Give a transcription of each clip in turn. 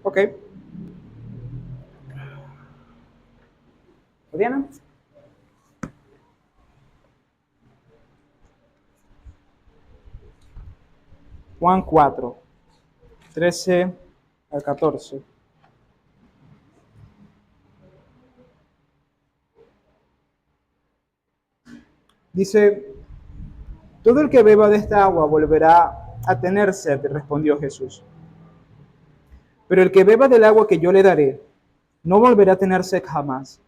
Ok. ¿Diana? Juan 4, 13 al 14. Dice, todo el que beba de esta agua volverá a tener sed, respondió Jesús. Pero el que beba del agua que yo le daré, no volverá a tener sed jamás,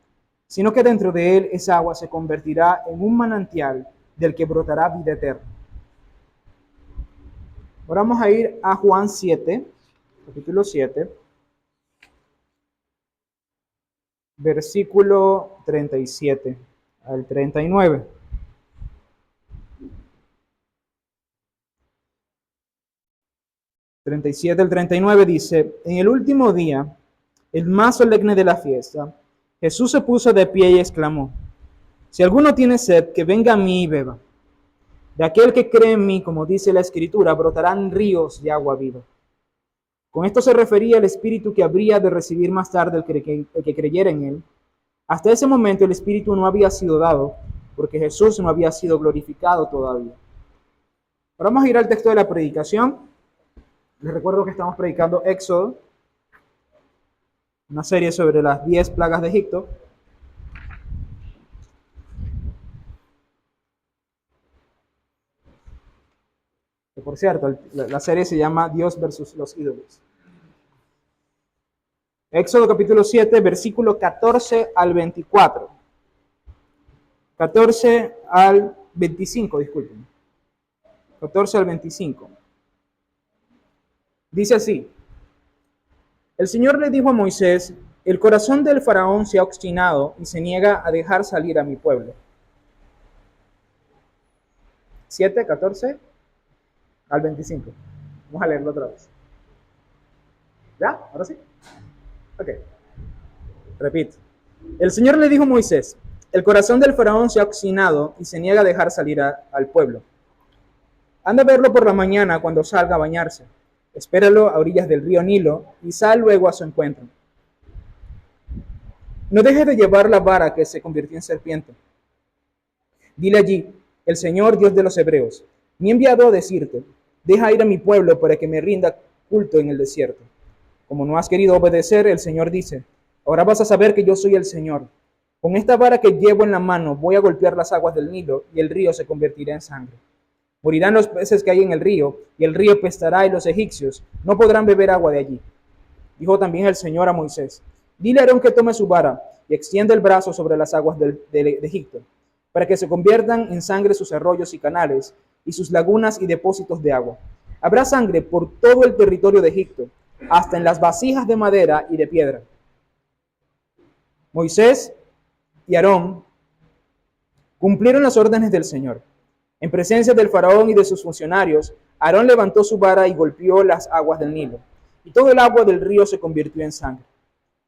sino que dentro de él esa agua se convertirá en un manantial del que brotará vida eterna. Ahora vamos a ir a Juan 7, capítulo 7, versículo 37 al 39. 37 al 39 dice, en el último día, el más solemne de la fiesta, Jesús se puso de pie y exclamó, si alguno tiene sed, que venga a mí y beba. De aquel que cree en mí, como dice la Escritura, brotarán ríos de agua viva. Con esto se refería al Espíritu que habría de recibir más tarde el que creyera en él. Hasta ese momento el Espíritu no había sido dado, porque Jesús no había sido glorificado todavía. Ahora vamos a ir al texto de la predicación. Les recuerdo que estamos predicando Éxodo, una serie sobre las 10 plagas de Egipto. Que por cierto, la serie se llama Dios versus los ídolos. Éxodo capítulo 7, versículo 14 al 24. 14 al 25, disculpen. 14 al 25. Dice así, el Señor le dijo a Moisés, el corazón del faraón se ha obstinado y se niega a dejar salir a mi pueblo. 7, 14 al 25. Vamos a leerlo otra vez. ¿Ya? ¿Ahora sí? Ok. Repito. El Señor le dijo a Moisés, el corazón del faraón se ha obstinado y se niega a dejar salir al pueblo. Anda a verlo por la mañana cuando salga a bañarse. Espéralo a orillas del río Nilo y sal luego a su encuentro. No dejes de llevar la vara que se convirtió en serpiente. Dile allí, el Señor Dios de los Hebreos, me ha enviado a decirte, deja ir a mi pueblo para que me rinda culto en el desierto. Como no has querido obedecer, el Señor dice, ahora vas a saber que yo soy el Señor. Con esta vara que llevo en la mano voy a golpear las aguas del Nilo y el río se convertirá en sangre. Morirán los peces que hay en el río y el río pestará y los egipcios no podrán beber agua de allí. Dijo también el Señor a Moisés, dile a Aarón que tome su vara y extienda el brazo sobre las aguas de Egipto, para que se conviertan en sangre sus arroyos y canales y sus lagunas y depósitos de agua. Habrá sangre por todo el territorio de Egipto, hasta en las vasijas de madera y de piedra. Moisés y Aarón cumplieron las órdenes del Señor. En presencia del faraón y de sus funcionarios, Aarón levantó su vara y golpeó las aguas del Nilo, y todo el agua del río se convirtió en sangre.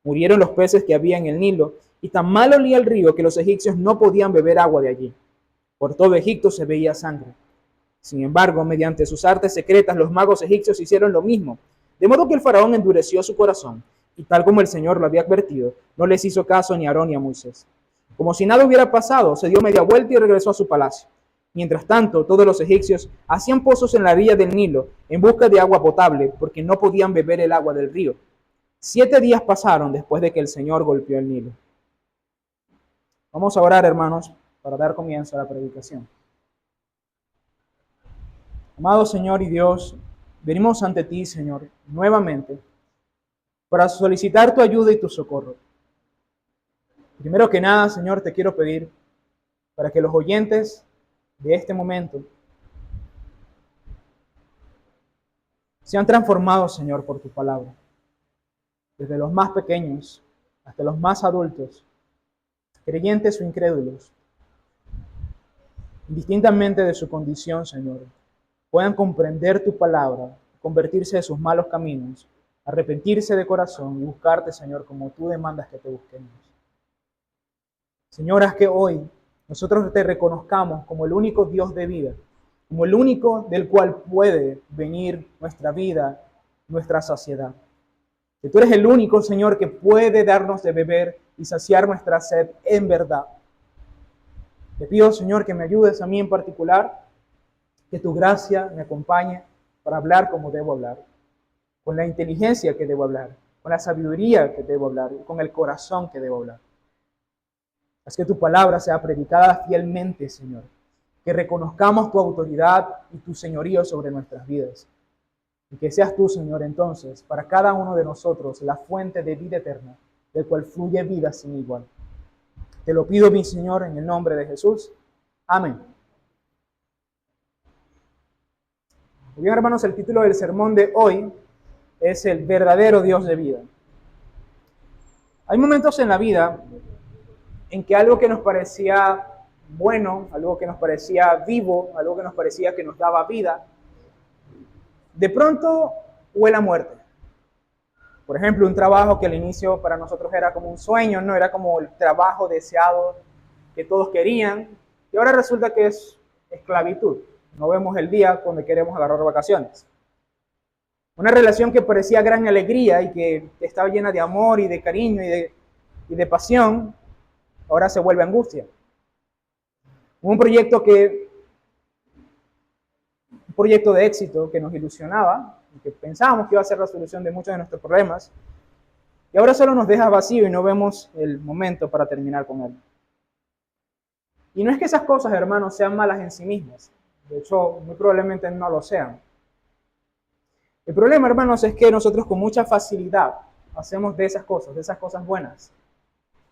Murieron los peces que había en el Nilo, y tan mal olía el río que los egipcios no podían beber agua de allí. Por todo Egipto se veía sangre. Sin embargo, mediante sus artes secretas, los magos egipcios hicieron lo mismo, de modo que el faraón endureció su corazón, y tal como el Señor lo había advertido, no les hizo caso ni a Aarón ni a Moisés. Como si nada hubiera pasado, se dio media vuelta y regresó a su palacio. Mientras tanto, todos los egipcios hacían pozos en la orilla del Nilo en busca de agua potable, porque no podían beber el agua del río. 7 días pasaron después de que el Señor golpeó el Nilo. Vamos a orar, hermanos, para dar comienzo a la predicación. Amado Señor y Dios, venimos ante ti, Señor, nuevamente, para solicitar tu ayuda y tu socorro. Primero que nada, Señor, te quiero pedir para que los oyentes de este momento sean transformados, Señor, por tu palabra. Desde los más pequeños hasta los más adultos, creyentes o incrédulos, indistintamente de su condición, Señor, puedan comprender tu palabra, convertirse de sus malos caminos, arrepentirse de corazón y buscarte, Señor, como tú demandas que te busquemos. Señor, haz que hoy nosotros te reconozcamos como el único Dios de vida, como el único del cual puede venir nuestra vida, nuestra saciedad. Que tú eres el único, Señor, que puede darnos de beber y saciar nuestra sed en verdad. Te pido, Señor, que me ayudes a mí en particular, que tu gracia me acompañe para hablar como debo hablar, con la inteligencia que debo hablar, con la sabiduría que debo hablar, con el corazón que debo hablar. Haz que tu palabra sea predicada fielmente, Señor, que reconozcamos tu autoridad y tu señorío sobre nuestras vidas. Y que seas tú, Señor, entonces, para cada uno de nosotros, la fuente de vida eterna, del cual fluye vida sin igual. Te lo pido, mi Señor, en el nombre de Jesús. Amén. Muy bien, hermanos, el título del sermón de hoy es el verdadero Dios de vida. Hay momentos en la vida en que algo que nos parecía bueno, algo que nos parecía vivo, algo que nos parecía que nos daba vida, de pronto huele a muerte. Por ejemplo, un trabajo que al inicio para nosotros era como un sueño, no era como el trabajo deseado que todos querían, y ahora resulta que es esclavitud. No vemos el día cuando queremos agarrar vacaciones. Una relación que parecía gran alegría y que estaba llena de amor y de cariño y de pasión, ahora se vuelve angustia. Un proyecto de éxito que nos ilusionaba, que pensábamos que iba a ser la solución de muchos de nuestros problemas, y ahora solo nos deja vacío y no vemos el momento para terminar con él. Y no es que esas cosas, hermanos, sean malas en sí mismas. De hecho, muy probablemente no lo sean. El problema, hermanos, es que nosotros con mucha facilidad hacemos de esas cosas buenas,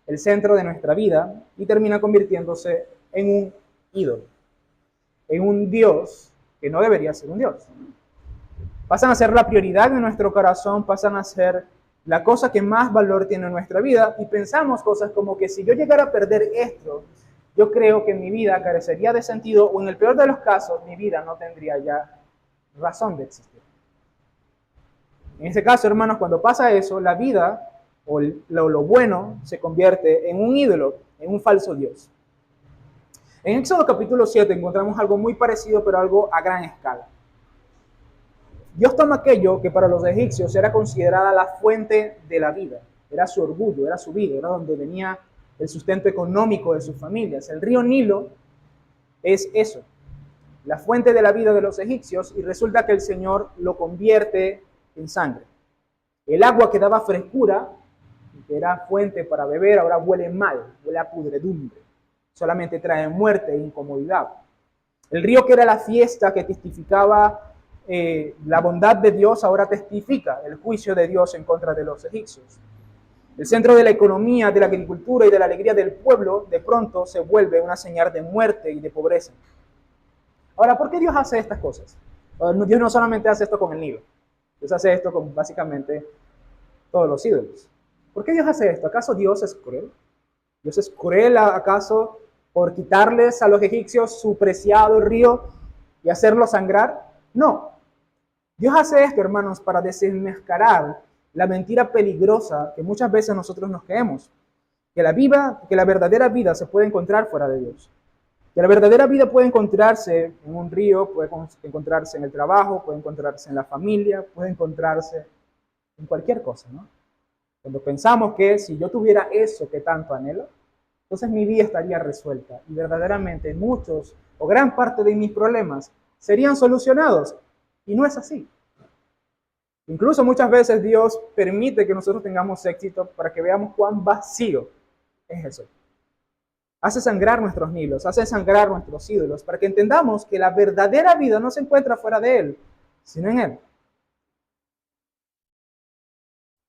el centro de nuestra vida y termina convirtiéndose en un ídolo, en un Dios que no debería ser un Dios. Pasan a ser la prioridad de nuestro corazón, pasan a ser la cosa que más valor tiene en nuestra vida y pensamos cosas como que si yo llegara a perder esto, yo creo que mi vida carecería de sentido o en el peor de los casos, mi vida no tendría ya razón de existir. En ese caso, hermanos, cuando pasa eso, la vida o lo bueno se convierte en un ídolo, en un falso Dios. En Éxodo capítulo 7 encontramos algo muy parecido, pero algo a gran escala. Dios toma aquello que para los egipcios era considerada la fuente de la vida, era su orgullo, era su vida, era donde venía el sustento económico de sus familias. El río Nilo es eso, la fuente de la vida de los egipcios, y resulta que el Señor lo convierte en sangre. El agua que daba frescura, que era fuente para beber, ahora huele mal, huele a pudredumbre. Solamente trae muerte e incomodidad. El río que era la fiesta, que testificaba la bondad de Dios, ahora testifica el juicio de Dios en contra de los egipcios. El centro de la economía, de la agricultura y de la alegría del pueblo, de pronto se vuelve una señal de muerte y de pobreza. Ahora, ¿por qué Dios hace estas cosas? Dios no solamente hace esto con el Nilo, Dios hace esto con básicamente todos los ídolos. ¿Por qué Dios hace esto? ¿Acaso Dios es cruel? ¿Dios es cruel acaso por quitarles a los egipcios su preciado río y hacerlo sangrar? No. Dios hace esto, hermanos, para desenmascarar la mentira peligrosa que muchas veces nosotros nos creemos. Que la verdadera vida se puede encontrar fuera de Dios. Que la verdadera vida puede encontrarse en un río, puede encontrarse en el trabajo, puede encontrarse en la familia, puede encontrarse en cualquier cosa, ¿no? Cuando pensamos que si yo tuviera eso que tanto anhelo, entonces mi vida estaría resuelta y verdaderamente muchos o gran parte de mis problemas serían solucionados. Y no es así. Incluso muchas veces Dios permite que nosotros tengamos éxito para que veamos cuán vacío es eso. Hace sangrar nuestros nilos, hace sangrar nuestros ídolos, para que entendamos que la verdadera vida no se encuentra fuera de Él, sino en Él.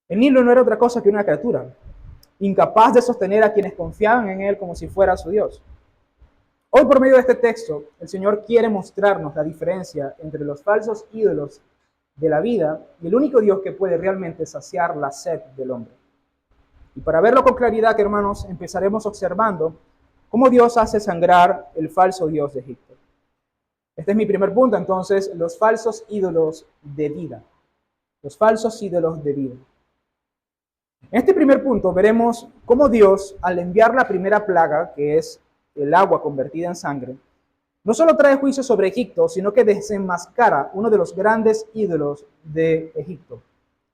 El Nilo no era otra cosa que una criatura, incapaz de sostener a quienes confiaban en Él como si fuera su Dios. Hoy, por medio de este texto, el Señor quiere mostrarnos la diferencia entre los falsos ídolos de la vida y el único Dios que puede realmente saciar la sed del hombre. Y para verlo con claridad, hermanos, empezaremos observando cómo Dios hace sangrar el falso Dios de Egipto. Este es mi primer punto, entonces, los falsos ídolos de vida. Los falsos ídolos de vida. En este primer punto veremos cómo Dios, al enviar la primera plaga, que es el agua convertida en sangre, no solo trae juicio sobre Egipto, sino que desenmascara uno de los grandes ídolos de Egipto,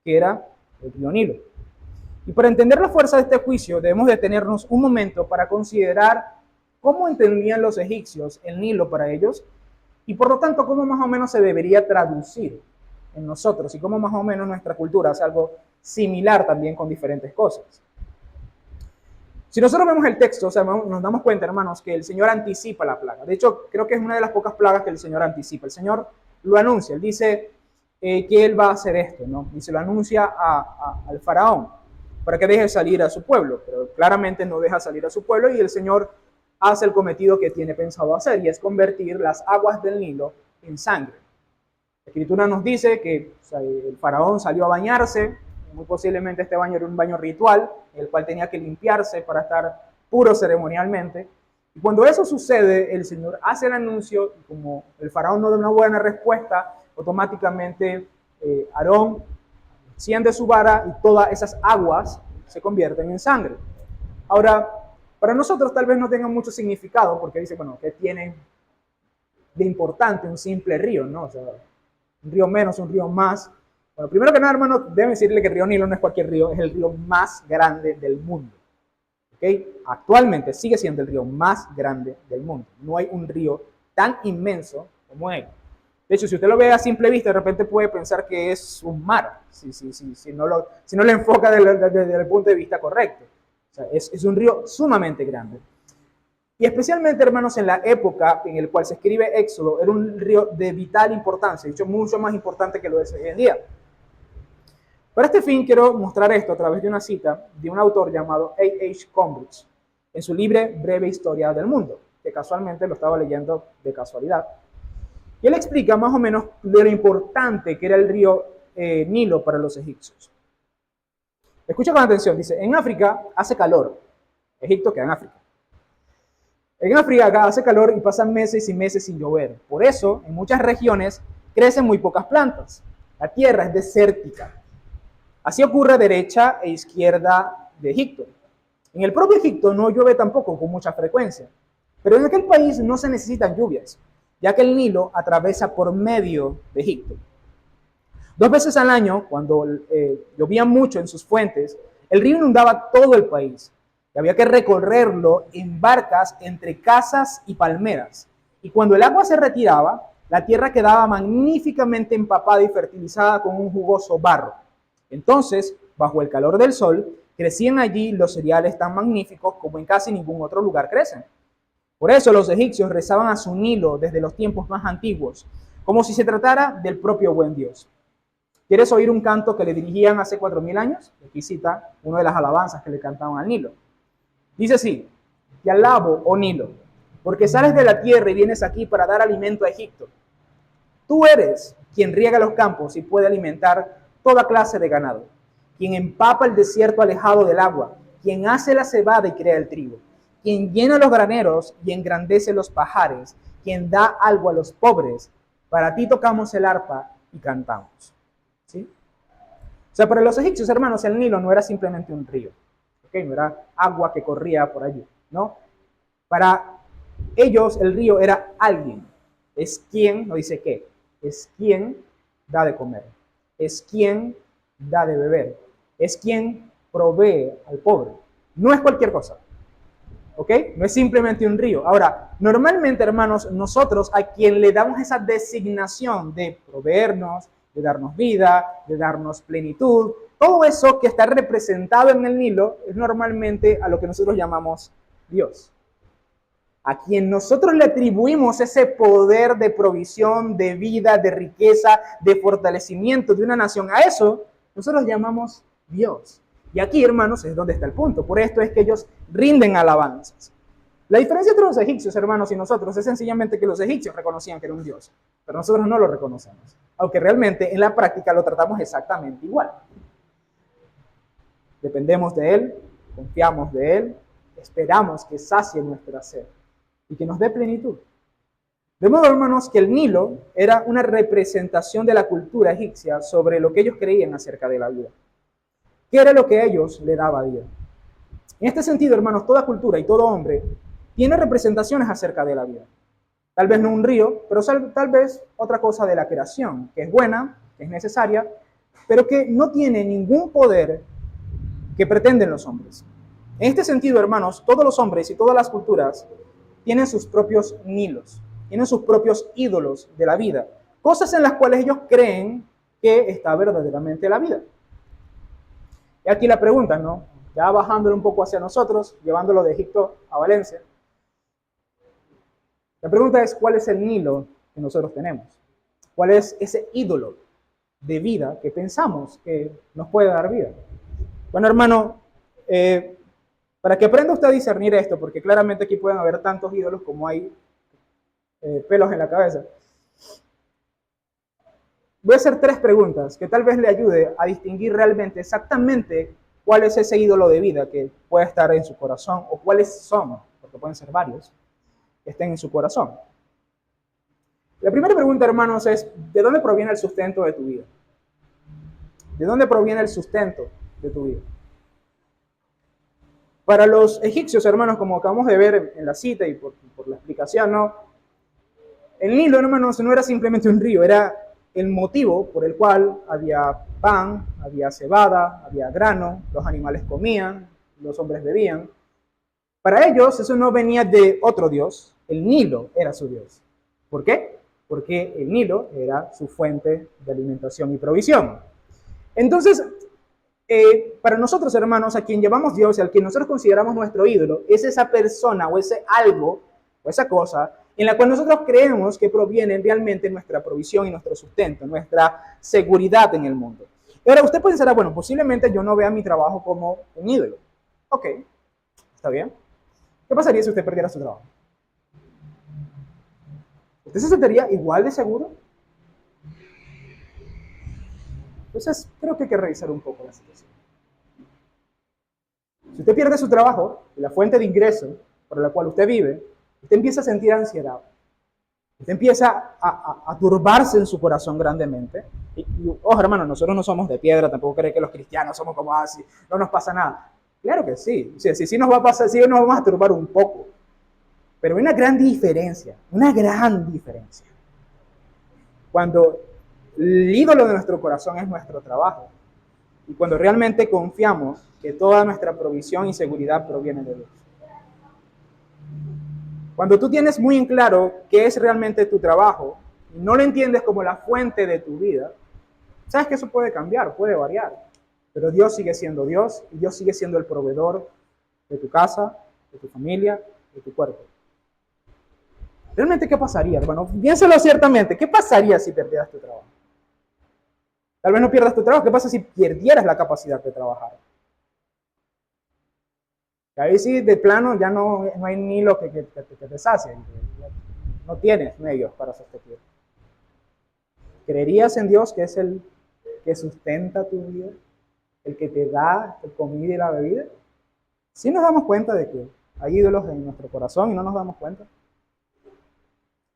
que era el río Nilo. Y para entender la fuerza de este juicio debemos detenernos un momento para considerar cómo entendían los egipcios el Nilo para ellos y por lo tanto cómo más o menos se debería traducir en nosotros y cómo más o menos nuestra cultura hace algo similar también con diferentes cosas. Si nosotros vemos el texto, o sea, nos damos cuenta, hermanos, que el Señor anticipa la plaga. De hecho, creo que es una de las pocas plagas que el Señor anticipa. El Señor lo anuncia, Él dice que Él va a hacer esto, ¿no? Y se lo anuncia al faraón para que deje salir a su pueblo, pero claramente no deja salir a su pueblo y el Señor hace el cometido que tiene pensado hacer y es convertir las aguas del Nilo en sangre. La Escritura nos dice que el faraón salió a bañarse, muy posiblemente este baño era un baño ritual, el cual tenía que limpiarse para estar puro ceremonialmente. Y cuando eso sucede, el Señor hace el anuncio y como el faraón no da una buena respuesta, automáticamente Aarón extiende su vara y todas esas aguas se convierten en sangre. Ahora, para nosotros tal vez no tenga mucho significado porque dice, bueno, ¿qué tiene de importante un simple río, no? O sea, un río menos, un río más. Bueno, primero que nada, hermano, deben decirle que el río Nilo no es cualquier río, es el río más grande del mundo. ¿Okay? Actualmente sigue siendo el río más grande del mundo. No hay un río tan inmenso como él. De hecho, si usted lo ve a simple vista, de repente puede pensar que es un mar, si no lo enfoca desde el punto de vista correcto. O sea, es un río sumamente grande. Y especialmente, hermanos, en la época en la cual se escribe Éxodo, era un río de vital importancia, de hecho, mucho más importante que lo es hoy en día. Para este fin, quiero mostrar esto a través de una cita de un autor llamado A.H. Combridge, en su libro Breve Historia del Mundo, que casualmente lo estaba leyendo de casualidad. Y él explica más o menos de lo importante que era el río Nilo para los egipcios. Escucha con atención, dice, en África hace calor. Egipto queda en África. En África acá hace calor y pasan meses y meses sin llover. Por eso, en muchas regiones crecen muy pocas plantas. La tierra es desértica. Así ocurre a derecha e izquierda de Egipto. En el propio Egipto no llueve tampoco con mucha frecuencia. Pero en aquel país no se necesitan lluvias, ya que el Nilo atraviesa por medio de Egipto. 2 veces al año, cuando llovía mucho en sus fuentes, el río inundaba todo el país. Y había que recorrerlo en barcas entre casas y palmeras. Y cuando el agua se retiraba, la tierra quedaba magníficamente empapada y fertilizada con un jugoso barro. Entonces, bajo el calor del sol, crecían allí los cereales tan magníficos como en casi ningún otro lugar crecen. Por eso los egipcios rezaban a su Nilo desde los tiempos más antiguos, como si se tratara del propio buen Dios. ¿Quieres oír un canto que le dirigían hace 4000 años? Aquí cita una de las alabanzas que le cantaban al Nilo. Dice así, te alabo, oh Nilo, porque sales de la tierra y vienes aquí para dar alimento a Egipto. Tú eres quien riega los campos y puede alimentar toda clase de ganado, quien empapa el desierto alejado del agua, quien hace la cebada y crea el trigo, quien llena los graneros y engrandece los pajares, quien da algo a los pobres. Para ti tocamos el arpa y cantamos. ¿Sí? O sea, para los egipcios, hermanos, el Nilo no era simplemente un río. ¿Okay? No era agua que corría por allí, ¿no? Para ellos el río era alguien. Es quien, no dice qué, es quien da de comer. Es quien da de beber. Es quien provee al pobre. No es cualquier cosa. ¿Ok? No es simplemente un río. Ahora, normalmente, hermanos, nosotros a quien le damos esa designación de proveernos, de darnos vida, de darnos plenitud, todo eso que está representado en el Nilo es normalmente a lo que nosotros llamamos Dios. A quien nosotros le atribuimos ese poder de provisión, de vida, de riqueza, de fortalecimiento de una nación, a eso nosotros llamamos Dios. Y aquí, hermanos, es donde está el punto. Por esto es que ellos rinden alabanzas. La diferencia entre los egipcios, hermanos, y nosotros es sencillamente que los egipcios reconocían que era un Dios, pero nosotros no lo reconocemos. Aunque realmente en la práctica lo tratamos exactamente igual. Dependemos de Él, confiamos de Él, esperamos que sacie nuestra sed y que nos dé plenitud. De modo, hermanos, que el Nilo era una representación de la cultura egipcia sobre lo que ellos creían acerca de la vida. ¿Qué era lo que a ellos le daba vida? En este sentido, hermanos, toda cultura y todo hombre tiene representaciones acerca de la vida. Tal vez no un río, pero tal vez otra cosa de la creación, que es buena, que es necesaria, pero que no tiene ningún poder que pretenden los hombres. En este sentido, hermanos, todos los hombres y todas las culturas tienen sus propios nilos, tienen sus propios ídolos de la vida, cosas en las cuales ellos creen que está verdaderamente la vida. Y aquí la pregunta, ¿no? Ya bajándolo un poco hacia nosotros, llevándolo de Egipto a Valencia. La pregunta es, ¿cuál es el Nilo que nosotros tenemos? ¿Cuál es ese ídolo de vida que pensamos que nos puede dar vida? Bueno, hermano, para que aprenda usted a discernir esto, porque claramente aquí pueden haber tantos ídolos como hay pelos en la cabeza, voy a hacer 3 preguntas que tal vez le ayude a distinguir realmente exactamente cuál es ese ídolo de vida que puede estar en su corazón o cuáles son, porque pueden ser varios, que estén en su corazón. La primera pregunta, hermanos, es ¿de dónde proviene el sustento de tu vida? ¿De dónde proviene el sustento de tu vida? Para los egipcios, hermanos, como acabamos de ver en la cita y por la explicación, ¿no? El Nilo, hermanos, no era simplemente un río, era el motivo por el cual había pan, había cebada, había grano, los animales comían, los hombres bebían. Para ellos eso no venía de otro Dios, el Nilo era su Dios. ¿Por qué? Porque el Nilo era su fuente de alimentación y provisión. Entonces, para nosotros, hermanos, a quien llevamos Dios y al que nosotros consideramos nuestro ídolo, es esa persona o ese algo o esa cosa en la cual nosotros creemos que proviene realmente nuestra provisión y nuestro sustento, nuestra seguridad en el mundo. Y ahora usted pensará, bueno, posiblemente yo no vea mi trabajo como un ídolo. Ok, está bien. ¿Qué pasaría si usted perdiera su trabajo? ¿Usted se sentiría igual de seguro? Entonces, creo que hay que revisar un poco la situación. Si usted pierde su trabajo, la fuente de ingreso por la cual usted vive, usted empieza a sentir ansiedad. Usted empieza a turbarse en su corazón grandemente. Ojo, hermano, nosotros no somos de piedra, tampoco cree que los cristianos somos como así, no nos pasa nada. Claro que sí, sí nos va a pasar, sí nos vamos a turbar un poco. Pero hay una gran diferencia. Cuando el ídolo de nuestro corazón es nuestro trabajo y cuando realmente confiamos que toda nuestra provisión y seguridad proviene de Dios. Cuando tú tienes muy en claro qué es realmente tu trabajo y no lo entiendes como la fuente de tu vida, sabes que eso puede cambiar, puede variar, pero Dios sigue siendo Dios y Dios sigue siendo el proveedor de tu casa, de tu familia, de tu cuerpo. ¿Realmente qué pasaría, hermano? Piénsalo ciertamente. ¿Qué pasaría si perdieras tu trabajo? Tal vez no pierdas tu trabajo. ¿Qué pasa si perdieras la capacidad de trabajar? Ahí sí, de plano, ya no hay ni lo que te sacie. No tienes medios para sostener. ¿Creerías en Dios, que es el que sustenta tu vida? ¿El que te da la comida y la bebida? Sí nos damos cuenta de que hay ídolos en nuestro corazón y no nos damos cuenta.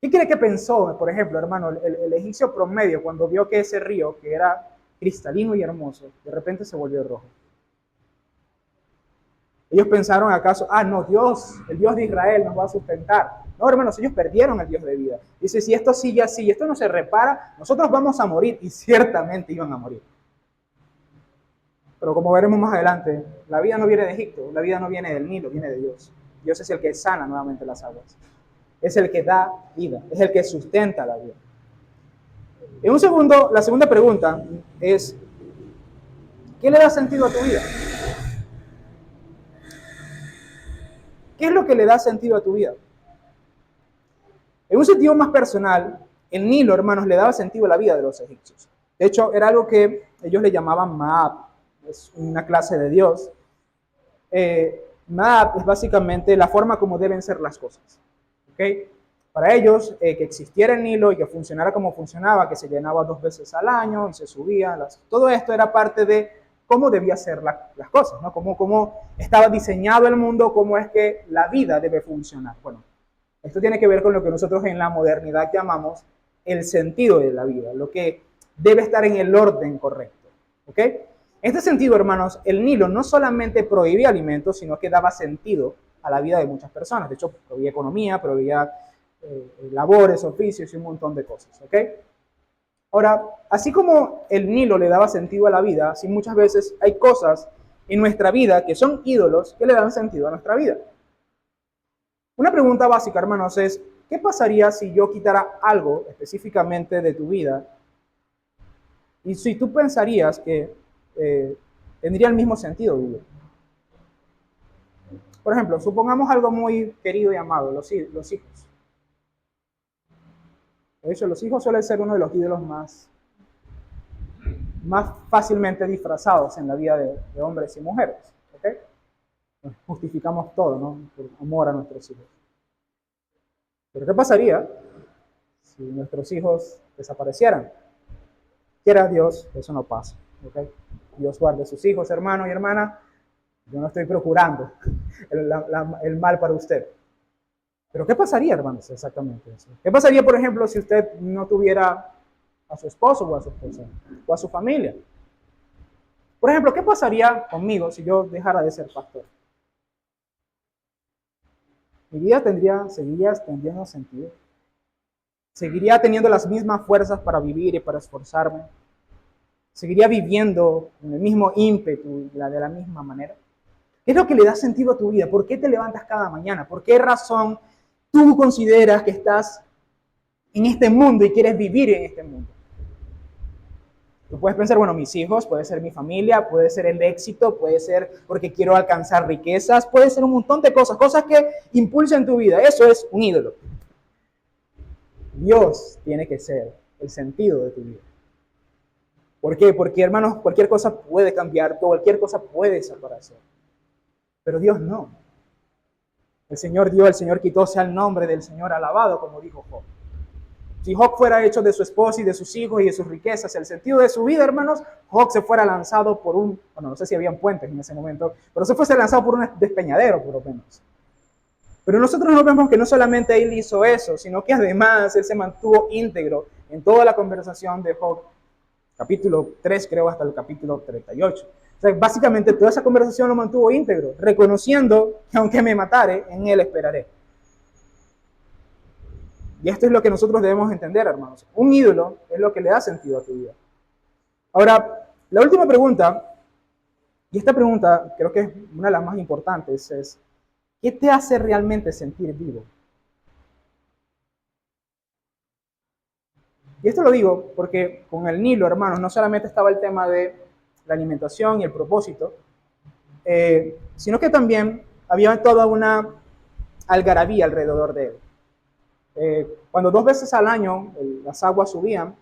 ¿Qué cree que pensó, por ejemplo, hermano, el egipcio promedio cuando vio que ese río, que era cristalino y hermoso, de repente se volvió rojo? Ellos pensaron acaso, no, Dios, el Dios de Israel nos va a sustentar. No, hermanos, ellos perdieron el Dios de vida. Dice, si esto sigue así y esto no se repara, nosotros vamos a morir. Y ciertamente iban a morir. Pero como veremos más adelante, la vida no viene de Egipto, la vida no viene del Nilo, viene de Dios. Dios es el que sana nuevamente las aguas. Es el que da vida, es el que sustenta la vida. En un segundo, la segunda pregunta es, ¿qué le da sentido a tu vida? ¿Qué es lo que le da sentido a tu vida? En un sentido más personal, el Nilo, hermanos, le daba sentido a la vida de los egipcios. De hecho, era algo que ellos le llamaban Maab, es una clase de Dios. Maab es básicamente la forma como deben ser las cosas. ¿Okay? Para ellos, que existiera el Nilo y que funcionara como funcionaba, que se llenaba 2 veces al año y se subía, todo esto era parte de cómo debía ser las cosas, ¿no? Cómo estaba diseñado el mundo, cómo es que la vida debe funcionar. Bueno, esto tiene que ver con lo que nosotros en la modernidad llamamos el sentido de la vida, lo que debe estar en el orden correcto. ¿Ok? En este sentido, hermanos, el Nilo no solamente prohibía alimentos, sino que daba sentido a la vida de muchas personas. De hecho, proveía economía, proveía labores, oficios y un montón de cosas. ¿Ok? Ahora, así como el Nilo le daba sentido a la vida, así muchas veces hay cosas en nuestra vida que son ídolos que le dan sentido a nuestra vida. Una pregunta básica, hermanos, es, ¿qué pasaría si yo quitara algo específicamente de tu vida? Y si tú pensarías que tendría el mismo sentido vivir. Por ejemplo, supongamos algo muy querido y amado, los hijos. De hecho, los hijos suelen ser uno de los ídolos más fácilmente disfrazados en la vida de hombres y mujeres. ¿Okay? Justificamos todo, ¿no? Por amor a nuestros hijos. Pero ¿qué pasaría si nuestros hijos desaparecieran? Quiera Dios, eso no pasa. ¿Okay? Dios guarde a sus hijos, hermano y hermana. Yo no estoy procurando el mal para usted. Pero ¿qué pasaría, hermanos, exactamente eso? ¿Qué pasaría, por ejemplo, si usted no tuviera a su esposo o a su esposa o a su familia? Por ejemplo, ¿qué pasaría conmigo si yo dejara de ser pastor? Mi vida seguiría teniendo sentido. Seguiría teniendo las mismas fuerzas para vivir y para esforzarme. Seguiría viviendo con el mismo ímpetu y de la misma manera. ¿Qué es lo que le da sentido a tu vida? ¿Por qué te levantas cada mañana? ¿Por qué razón tú consideras que estás en este mundo y quieres vivir en este mundo? Tú puedes pensar, bueno, mis hijos, puede ser mi familia, puede ser el éxito, puede ser porque quiero alcanzar riquezas, puede ser un montón de cosas, cosas que impulsen tu vida. Eso es un ídolo. Dios tiene que ser el sentido de tu vida. ¿Por qué? Porque, hermanos, cualquier cosa puede cambiar, cualquier cosa puede desaparecer. Pero Dios no. El Señor dio, el Señor quitó, sea el nombre del Señor alabado, como dijo Job. Si Job fuera hecho de su esposa y de sus hijos y de sus riquezas, el sentido de su vida, hermanos, Job se fuera lanzado por bueno, no sé si habían puentes en ese momento, pero se fuese lanzado por un despeñadero, por lo menos. Pero nosotros no vemos que no solamente él hizo eso, sino que además él se mantuvo íntegro en toda la conversación de Job, capítulo 3, creo, hasta el capítulo 38. O sea, básicamente toda esa conversación lo mantuvo íntegro, reconociendo que aunque me matare, en él esperaré. Y esto es lo que nosotros debemos entender, hermanos. Un ídolo es lo que le da sentido a tu vida. Ahora, la última pregunta, y esta pregunta creo que es una de las más importantes, es, ¿qué te hace realmente sentir vivo? Y esto lo digo porque con el Nilo, hermanos, no solamente estaba el tema de la alimentación y el propósito, sino que también había toda una algarabía alrededor de él. Cuando 2 veces al año las aguas subían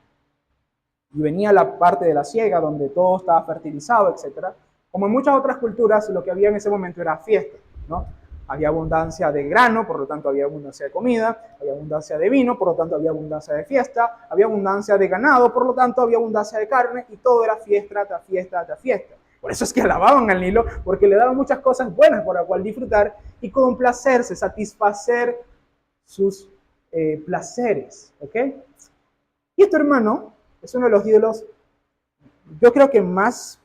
y venía la parte de la siega donde todo estaba fertilizado, etc. Como en muchas otras culturas, lo que había en ese momento era fiesta, ¿no? Había abundancia de grano, por lo tanto había abundancia de comida, había abundancia de vino, por lo tanto había abundancia de fiesta, había abundancia de ganado, por lo tanto había abundancia de carne, y todo era fiesta tras fiesta tras fiesta. Por eso es que alababan al Nilo, porque le daban muchas cosas buenas por las cuales disfrutar y complacerse, satisfacer sus placeres, ¿ok? Y esto, hermano, es uno de los ídolos, yo creo que más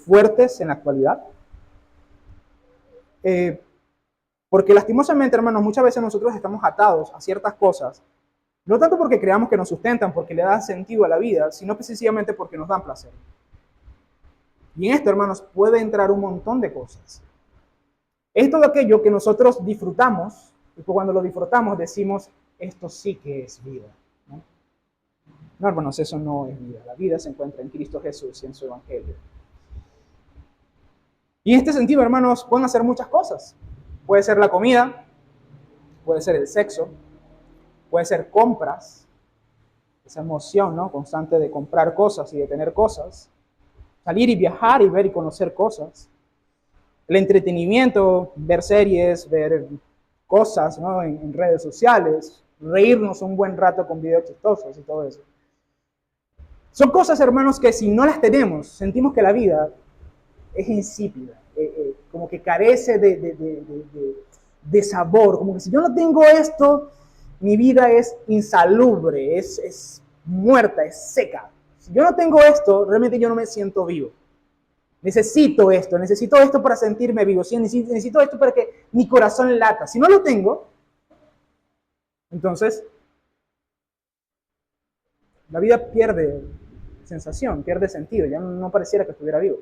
fuertes en la actualidad, porque lastimosamente, hermanos, muchas veces nosotros estamos atados a ciertas cosas, no tanto porque creamos que nos sustentan, porque le dan sentido a la vida, sino precisamente porque nos dan placer. Y en esto, hermanos, puede entrar un montón de cosas. Es todo aquello que nosotros disfrutamos, y cuando lo disfrutamos decimos, esto sí que es vida. No, hermanos, eso no es vida. La vida se encuentra en Cristo Jesús y en su Evangelio. Y en este sentido, hermanos, pueden hacer muchas cosas. Puede ser la comida, puede ser el sexo, puede ser compras, esa emoción, ¿no?, constante de comprar cosas y de tener cosas. Salir y viajar y ver y conocer cosas. El entretenimiento, ver series, ver cosas, ¿no?, en redes sociales, reírnos un buen rato con videos chistosos y todo eso. Son cosas, hermanos, que si no las tenemos, sentimos que la vida es insípida, como que carece de sabor, como que si yo no tengo esto, mi vida es insalubre, es muerta, es seca. Si yo no tengo esto, realmente yo no me siento vivo. Necesito esto para sentirme vivo, ¿sí? Necesito esto para que mi corazón lata. Si no lo tengo, entonces La vida pierde sensación, pierde sentido, ya no pareciera que estuviera vivo.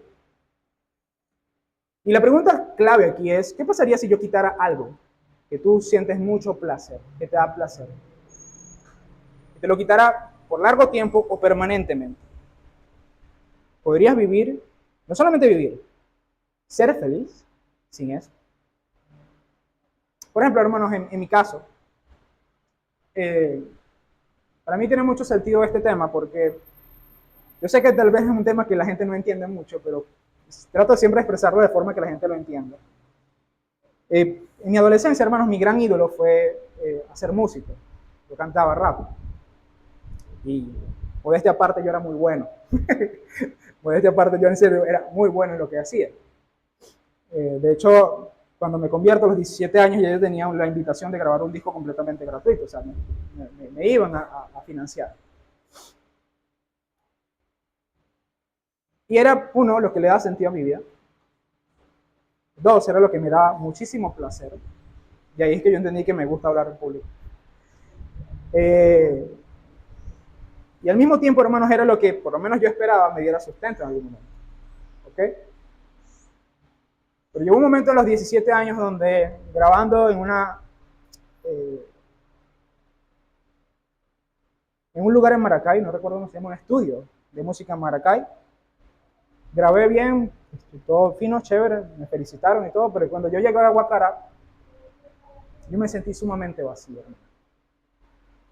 Y la pregunta clave aquí es, ¿qué pasaría si yo quitara algo que tú sientes mucho placer, que te da placer? Que te lo quitara por largo tiempo o permanentemente. ¿Podrías vivir, no solamente vivir, ser feliz sin eso? Por ejemplo, hermanos, en mi caso, para mí tiene mucho sentido este tema porque yo sé que tal vez es un tema que la gente no entiende mucho, pero trato siempre de expresarlo de forma que la gente lo entienda. En mi adolescencia, hermanos, mi gran ídolo fue hacer música. Yo cantaba rap. Y modestia aparte, yo era muy bueno. Modestia aparte, yo en serio era muy bueno en lo que hacía. De hecho, cuando me convierto a los 17 años, ya yo tenía la invitación de grabar un disco completamente gratuito. O sea, me iban a financiar. Y era, uno, lo que le da sentido a mi vida. Dos, era lo que me daba muchísimo placer. Y ahí es que yo entendí que me gusta hablar en público. Y al mismo tiempo, hermanos, era lo que por lo menos yo esperaba me diera sustento en algún momento. ¿Ok? Pero llegó un momento a los 17 años donde grabando en un lugar en Maracay, no recuerdo cómo se llama, un estudio de música en Maracay, grabé bien, todo fino, chévere, me felicitaron y todo, pero cuando yo llegué a Guacara, yo me sentí sumamente vacío, hermano.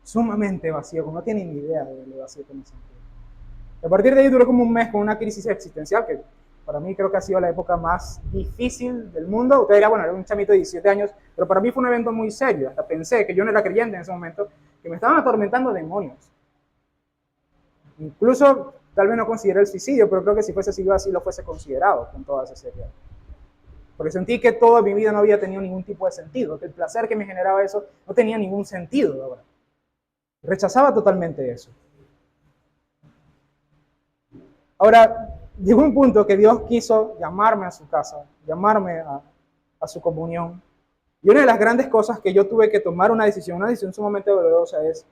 Sumamente vacío, como no tienen ni idea de lo vacío que me sentí. A partir de ahí duró como un mes con una crisis existencial que para mí creo que ha sido la época más difícil del mundo. Usted dirá, bueno, era un chamito de 17 años, pero para mí fue un evento muy serio. Hasta pensé que yo no era creyente en ese momento, que me estaban atormentando demonios. Incluso, tal vez no consideré el suicidio, pero creo que si fuese sido así, lo fuese considerado con toda esa seriedad. Porque sentí que toda mi vida no había tenido ningún tipo de sentido, que el placer que me generaba eso no tenía ningún sentido, la verdad. Rechazaba totalmente eso. Ahora, llegó un punto que Dios quiso llamarme a su casa, llamarme a su comunión. Y una de las grandes cosas que yo tuve que tomar una decisión sumamente dolorosa es,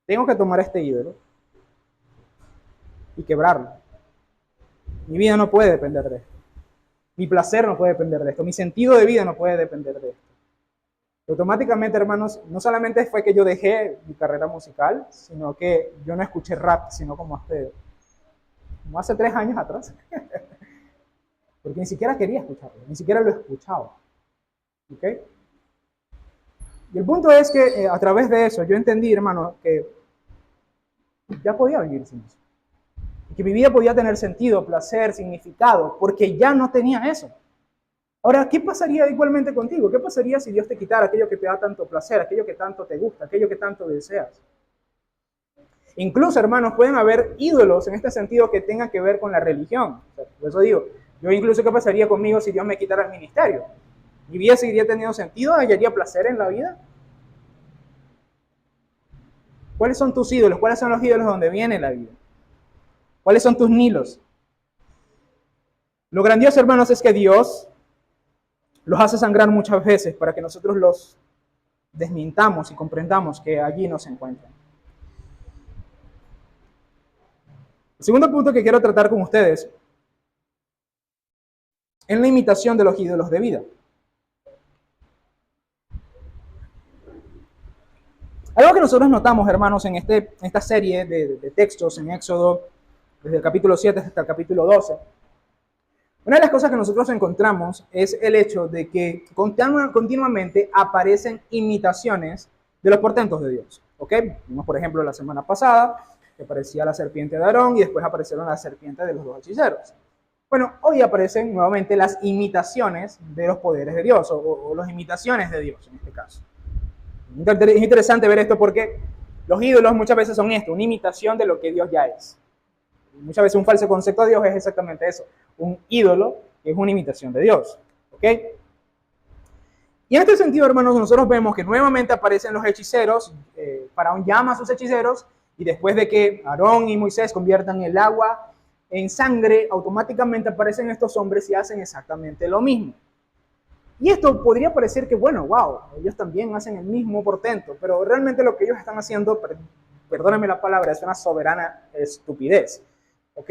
tengo que tomar este ídolo y quebrarlo. Mi vida no puede depender de esto. Mi placer no puede depender de esto. Mi sentido de vida no puede depender de esto. Automáticamente, hermanos, no solamente fue que yo dejé mi carrera musical, sino que yo no escuché rap, sino como hace 3 años atrás. Porque ni siquiera quería escucharlo, ni siquiera lo escuchaba. ¿Ok? Y el punto es que a través de eso yo entendí, hermano, que ya podía vivir sin eso. Y que mi vida podía tener sentido, placer, significado, porque ya no tenía eso. Ahora, ¿qué pasaría igualmente contigo? ¿Qué pasaría si Dios te quitara aquello que te da tanto placer, aquello que tanto te gusta, aquello que tanto deseas? Incluso, hermanos, pueden haber ídolos en este sentido que tengan que ver con la religión. O sea, por eso digo, yo incluso qué pasaría conmigo si Dios me quitara el ministerio. ¿Mi vida seguiría teniendo sentido? ¿Hallaría placer en la vida? ¿Cuáles son tus ídolos? ¿Cuáles son los ídolos donde viene la vida? ¿Cuáles son tus nilos? Lo grandioso, hermanos, es que Dios los hace sangrar muchas veces para que nosotros los desmintamos y comprendamos que allí no se encuentran. El segundo punto que quiero tratar con ustedes es la imitación de los ídolos de vida. Algo que nosotros notamos, hermanos, en esta serie de textos en Éxodo, desde el capítulo 7 hasta el capítulo 12, una de las cosas que nosotros encontramos es el hecho de que continuamente aparecen imitaciones de los portentos de Dios. ¿Ok? Vimos, por ejemplo, la semana pasada que aparecía la serpiente de Aarón y después aparecieron las serpientes de los 2 hechiceros. Bueno, hoy aparecen nuevamente las imitaciones de los poderes de Dios o las imitaciones de Dios en este caso. Es interesante ver esto porque los ídolos muchas veces son esto, una imitación de lo que Dios ya es. Muchas veces un falso concepto de Dios es exactamente eso, un ídolo que es una imitación de Dios. ¿Ok? Y en este sentido, hermanos, nosotros vemos que nuevamente aparecen los hechiceros, Faraón llama a sus hechiceros y después de que Aarón y Moisés conviertan el agua en sangre, automáticamente aparecen estos hombres y hacen exactamente lo mismo. Y esto podría parecer que, bueno, wow, ellos también hacen el mismo portento, pero realmente lo que ellos están haciendo perdóname la palabra, es una soberana estupidez. ¿Ok?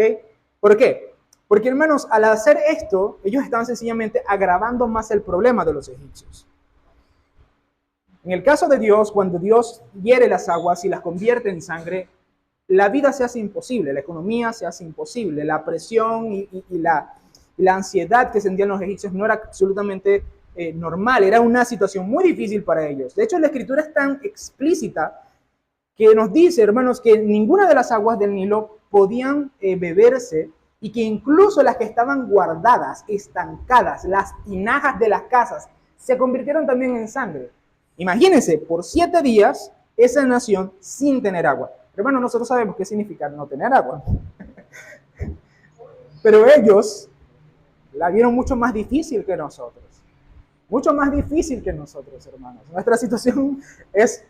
¿Por qué? Porque, hermanos, al hacer esto, ellos estaban sencillamente agravando más el problema de los egipcios. En el caso de Dios, cuando Dios hiere las aguas y las convierte en sangre, la vida se hace imposible, la economía se hace imposible, la presión y la ansiedad que sentían los egipcios no era absolutamente normal, era una situación muy difícil para ellos. De hecho, la escritura es tan explícita que nos dice, hermanos, que ninguna de las aguas del Nilo podían beberse y que incluso las que estaban guardadas, estancadas, las tinajas de las casas, se convirtieron también en sangre. Imagínense, por 7 días, esa nación sin tener agua. Hermano, nosotros sabemos qué significa no tener agua. Pero ellos la vieron mucho más difícil que nosotros. Mucho más difícil que nosotros, hermanos. Nuestra situación es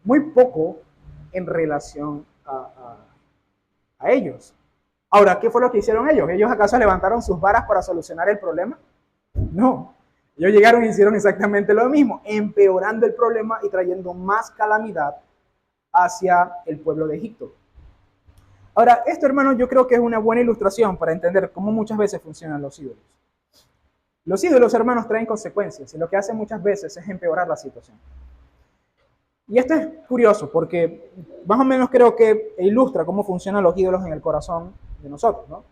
muy poco en relación a ellos. Ahora, ¿qué fue lo que hicieron ellos? ¿Ellos acaso levantaron sus varas para solucionar el problema? No. Ellos llegaron y hicieron exactamente lo mismo, empeorando el problema y trayendo más calamidad hacia el pueblo de Egipto. Ahora, esto, hermano, yo creo que es una buena ilustración para entender cómo muchas veces funcionan los ídolos. Los ídolos, hermanos, traen consecuencias y lo que hacen muchas veces es empeorar la situación. Y esto es curioso porque más o menos creo que ilustra cómo funcionan los ídolos en el corazón de nosotros, ¿no?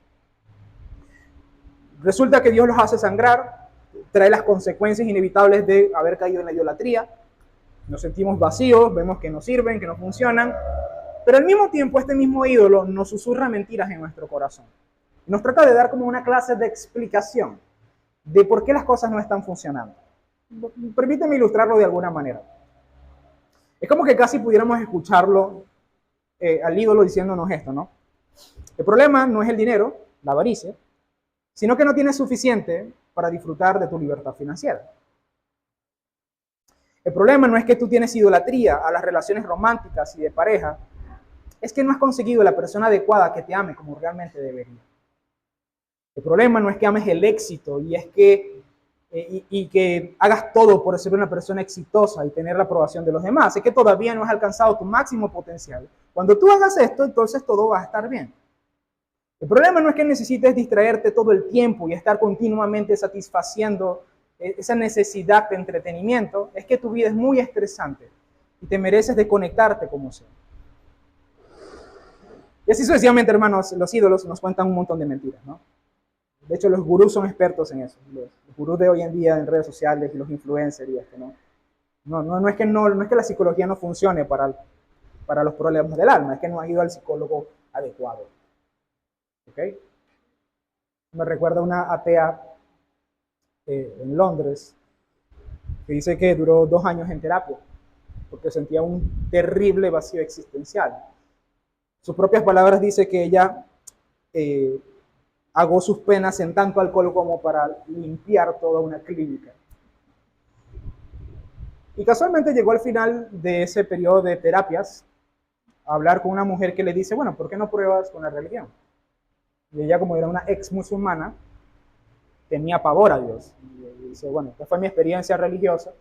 Resulta que Dios los hace sangrar, trae las consecuencias inevitables de haber caído en la idolatría, nos sentimos vacíos, vemos que no sirven, que no funcionan, pero al mismo tiempo este mismo ídolo nos susurra mentiras en nuestro corazón. Nos trata de dar como una clase de explicación de por qué las cosas no están funcionando. Permíteme ilustrarlo de alguna manera. Es como que casi pudiéramos escucharlo al ídolo diciéndonos esto, ¿no? El problema no es el dinero, la avaricia, sino que no tienes suficiente para disfrutar de tu libertad financiera. El problema no es que tú tienes idolatría a las relaciones románticas y de pareja, es que no has conseguido la persona adecuada que te ame como realmente debería. El problema no es que ames el éxito y es que y que hagas todo por ser una persona exitosa y tener la aprobación de los demás. Es que todavía no has alcanzado tu máximo potencial. Cuando tú hagas esto, entonces todo va a estar bien. El problema no es que necesites distraerte todo el tiempo y estar continuamente satisfaciendo esa necesidad de entretenimiento, es que tu vida es muy estresante y te mereces desconectarte como sea. Y así sucesivamente, hermanos, los ídolos nos cuentan un montón de mentiras, ¿no? De hecho, los gurús son expertos en eso. Los gurús de hoy en día en redes sociales y los influencers y esto, ¿no? No es que la psicología no funcione para los problemas del alma, es que no has ido al psicólogo adecuado. ¿Ok? Me recuerda una atea en Londres que dice que duró 2 años en terapia porque sentía un terrible vacío existencial. Sus propias palabras dice que ella agó sus penas en tanto alcohol como para limpiar toda una clínica. Y casualmente llegó al final de ese periodo de terapias a hablar con una mujer que le dice, bueno, ¿por qué no pruebas con la religión? Y ella, como era una ex musulmana, tenía pavor a Dios. Y dice, bueno, esta fue mi experiencia religiosa.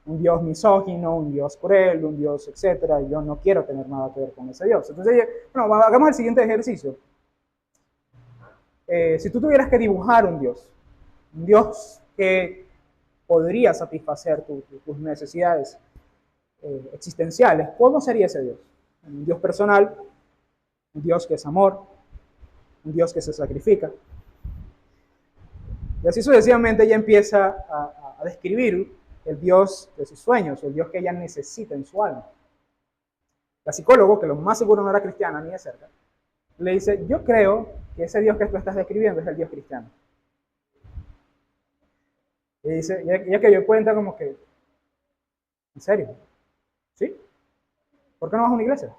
Un Dios misógino, un Dios cruel, un Dios, etcétera, y yo no quiero tener nada que ver con ese Dios. Entonces ella, bueno, hagamos el siguiente ejercicio. Si tú tuvieras que dibujar un Dios que podría satisfacer tus necesidades existenciales, ¿cómo sería ese Dios? Un Dios personal, un Dios que es amor, un Dios que se sacrifica. Y así sucesivamente ella empieza a describir el Dios de sus sueños, el Dios que ella necesita en su alma. La psicóloga, que lo más seguro no era cristiana ni de cerca, le dice, yo creo que ese Dios que tú estás describiendo es el Dios cristiano. Y dice, ya que yo cuenta como que, ¿en serio? ¿Sí? ¿Por qué no vas a una iglesia?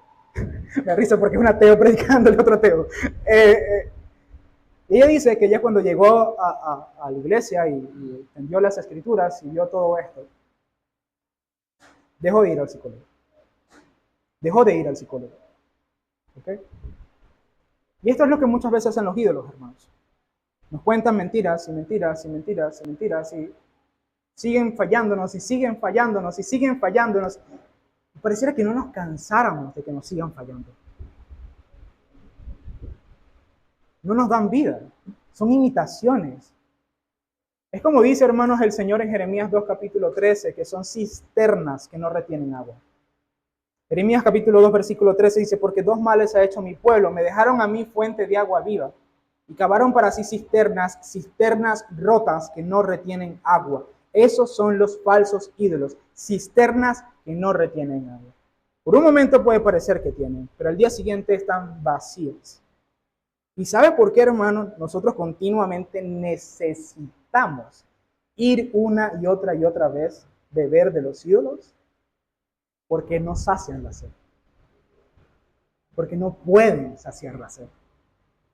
Me da risa porque es un ateo predicando el otro ateo. Ella dice que ella cuando llegó a la iglesia y entendió las escrituras y vio todo esto, dejó de ir al psicólogo. Dejó de ir al psicólogo. ¿Okay? Y esto es lo que muchas veces hacen los ídolos, hermanos. Nos cuentan mentiras y mentiras y mentiras y mentiras y siguen fallándonos y siguen fallándonos y siguen fallándonos. pareciera que no nos cansáramos de que nos sigan fallando. No nos dan vida, son imitaciones. Es como dice, hermanos, el Señor en Jeremías 2, capítulo 13, que son cisternas que no retienen agua. Jeremías capítulo 2, versículo 13 dice, porque dos males ha hecho mi pueblo, me dejaron a mí fuente de agua viva, y cavaron para sí cisternas rotas que no retienen agua. Esos son los falsos ídolos, cisternas que no retienen agua. Por un momento puede parecer que tienen, pero al día siguiente están vacías. ¿Y sabe por qué, hermano? Nosotros continuamente necesitamos ir una y otra vez beber de los ídolos, porque no sacian la sed. Porque no pueden saciar la sed.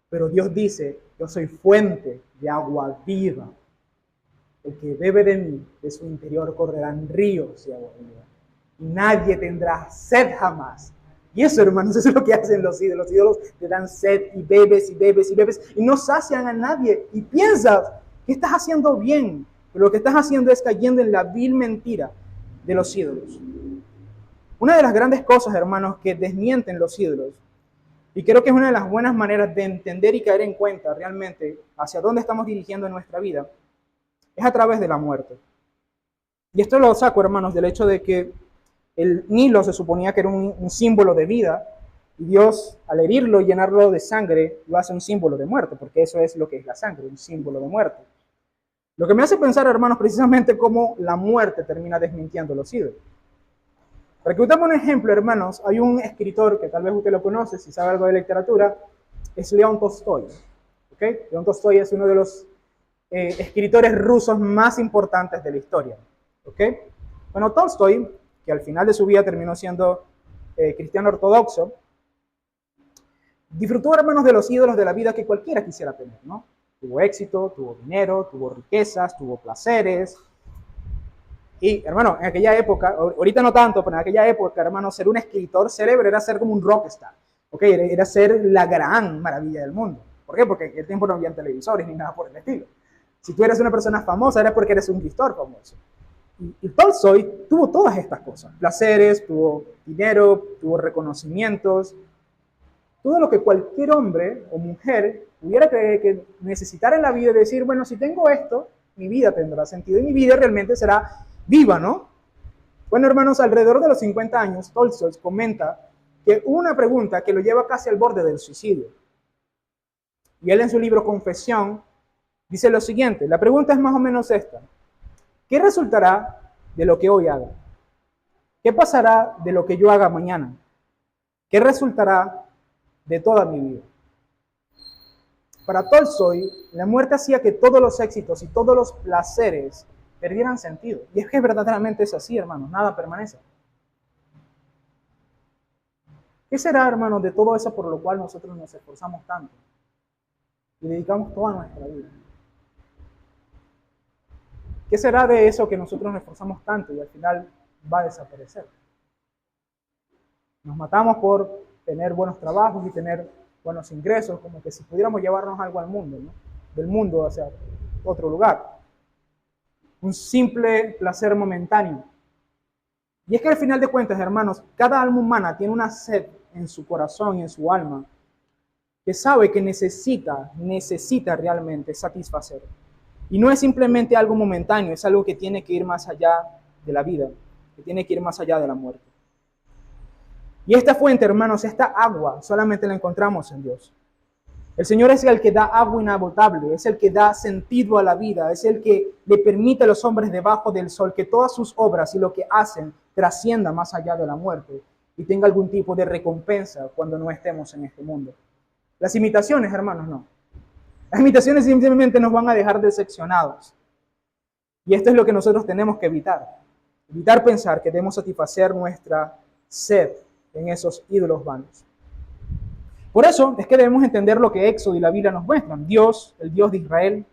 Pero Dios dice, yo soy fuente de agua viva. El que bebe de mí, de su interior correrán ríos de agua viva. Y nadie tendrá sed jamás. Y eso, hermanos, eso es lo que hacen los ídolos. Los ídolos te dan sed y bebes y bebes y bebes y no sacian a nadie. Y piensas que estás haciendo bien, pero lo que estás haciendo es cayendo en la vil mentira de los ídolos. Una de las grandes cosas, hermanos, que desmienten los ídolos, y creo que es una de las buenas maneras de entender y caer en cuenta realmente hacia dónde estamos dirigiendo en nuestra vida, es a través de la muerte. Y esto lo saco, hermanos, del hecho de que el Nilo se suponía que era un símbolo de vida, y Dios, al herirlo y llenarlo de sangre, lo hace un símbolo de muerte, porque eso es lo que es la sangre, un símbolo de muerte. Lo que me hace pensar, hermanos, precisamente cómo la muerte termina desmintiendo los ídolos. Para que usted un ejemplo, hermanos, hay un escritor que tal vez usted lo conoce, si sabe algo de literatura, es León Tolstoy. ¿Okay? León Tolstoy es uno de los escritores rusos más importantes de la historia. ¿Okay? Bueno, Tolstoy, que al final de su vida terminó siendo cristiano ortodoxo, disfrutó, hermanos, de los ídolos de la vida que cualquiera quisiera tener, ¿no? Tuvo éxito, tuvo dinero, tuvo riquezas, tuvo placeres. Y, hermano, en aquella época, ahorita no tanto, pero en aquella época, hermano, ser un escritor célebre era ser como un rockstar. ¿Ok? Era ser la gran maravilla del mundo. ¿Por qué? Porque en aquel tiempo no había televisores ni nada por el estilo. Si tú eres una persona famosa, era porque eres un escritor famoso. Y Tolstoy tuvo todas estas cosas. Placeres, tuvo dinero, tuvo reconocimientos. Todo lo que cualquier hombre o mujer hubiera que necesitar en la vida y decir, bueno, si tengo esto, mi vida tendrá sentido y mi vida realmente será viva, ¿no? Bueno, hermanos, alrededor de los 50 años, Tolstoy comenta que hubo una pregunta que lo lleva casi al borde del suicidio. Y él en su libro Confesión dice lo siguiente, la pregunta es más o menos esta. ¿Qué resultará de lo que hoy haga? ¿Qué pasará de lo que yo haga mañana? ¿Qué resultará de toda mi vida? Para Tolstoy, la muerte hacía que todos los éxitos y todos los placeres perdieran sentido. Y es que verdaderamente es así, hermanos, nada permanece. ¿Qué será, hermanos, de todo eso por lo cual nosotros nos esforzamos tanto y dedicamos toda nuestra vida? ¿Qué será de eso que nosotros nos esforzamos tanto y al final va a desaparecer? Nos matamos por tener buenos trabajos y tener buenos ingresos, como que si pudiéramos llevarnos algo al mundo, ¿no? Del mundo hacia otro lugar. Un simple placer momentáneo. Y es que al final de cuentas, hermanos, cada alma humana tiene una sed en su corazón y en su alma que sabe que necesita realmente satisfacer. Y no es simplemente algo momentáneo, es algo que tiene que ir más allá de la vida, que tiene que ir más allá de la muerte. Y esta fuente, hermanos, esta agua, solamente la encontramos en Dios. El Señor es el que da agua inagotable, es el que da sentido a la vida, es el que le permite a los hombres debajo del sol que todas sus obras y lo que hacen trascienda más allá de la muerte y tenga algún tipo de recompensa cuando no estemos en este mundo. Las imitaciones, hermanos, no. Las imitaciones simplemente nos van a dejar decepcionados. Y esto es lo que nosotros tenemos que evitar. Evitar pensar que debemos satisfacer nuestra sed en esos ídolos vanos. Por eso es que debemos entender lo que Éxodo y la Biblia nos muestran. Dios, el Dios de Israel,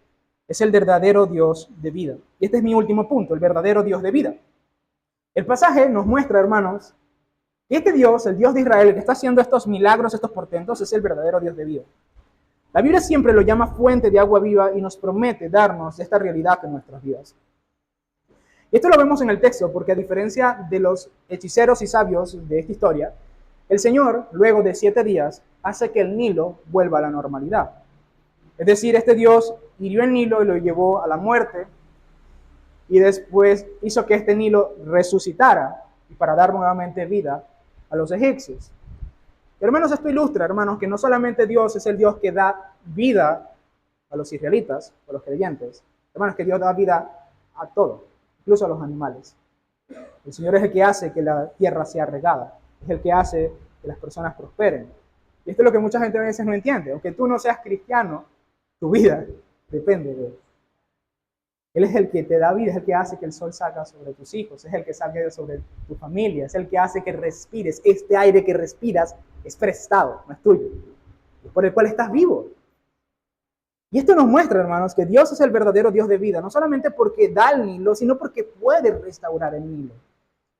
es el verdadero Dios de vida. Y este es mi último punto, el verdadero Dios de vida. El pasaje nos muestra, hermanos, que este Dios, el Dios de Israel, que está haciendo estos milagros, estos portentos, es el verdadero Dios de vida. La Biblia siempre lo llama fuente de agua viva y nos promete darnos esta realidad en nuestras vidas. Y esto lo vemos en el texto, porque a diferencia de los hechiceros y sabios de esta historia, el Señor, luego de 7 días, hace que el Nilo vuelva a la normalidad. Es decir, este Dios hirió el Nilo y lo llevó a la muerte, y después hizo que este Nilo resucitara para dar nuevamente vida a los egipcios. Hermanos, esto ilustra, hermanos, que no solamente Dios es el Dios que da vida a los israelitas, a los creyentes, hermanos, que Dios da vida a todo, incluso a los animales. El Señor es el que hace que la tierra sea regada, es el que hace que las personas prosperen. Y esto es lo que mucha gente a veces no entiende. Aunque tú no seas cristiano, tu vida depende de Él. Él es el que te da vida, es el que hace que el sol salga sobre tus hijos, es el que salga sobre tu familia, es el que hace que respires. Este aire que respiras es prestado, no es tuyo, es por el cual estás vivo. Y esto nos muestra, hermanos, que Dios es el verdadero Dios de vida, no solamente porque da el Nilo, sino porque puede restaurar el Nilo.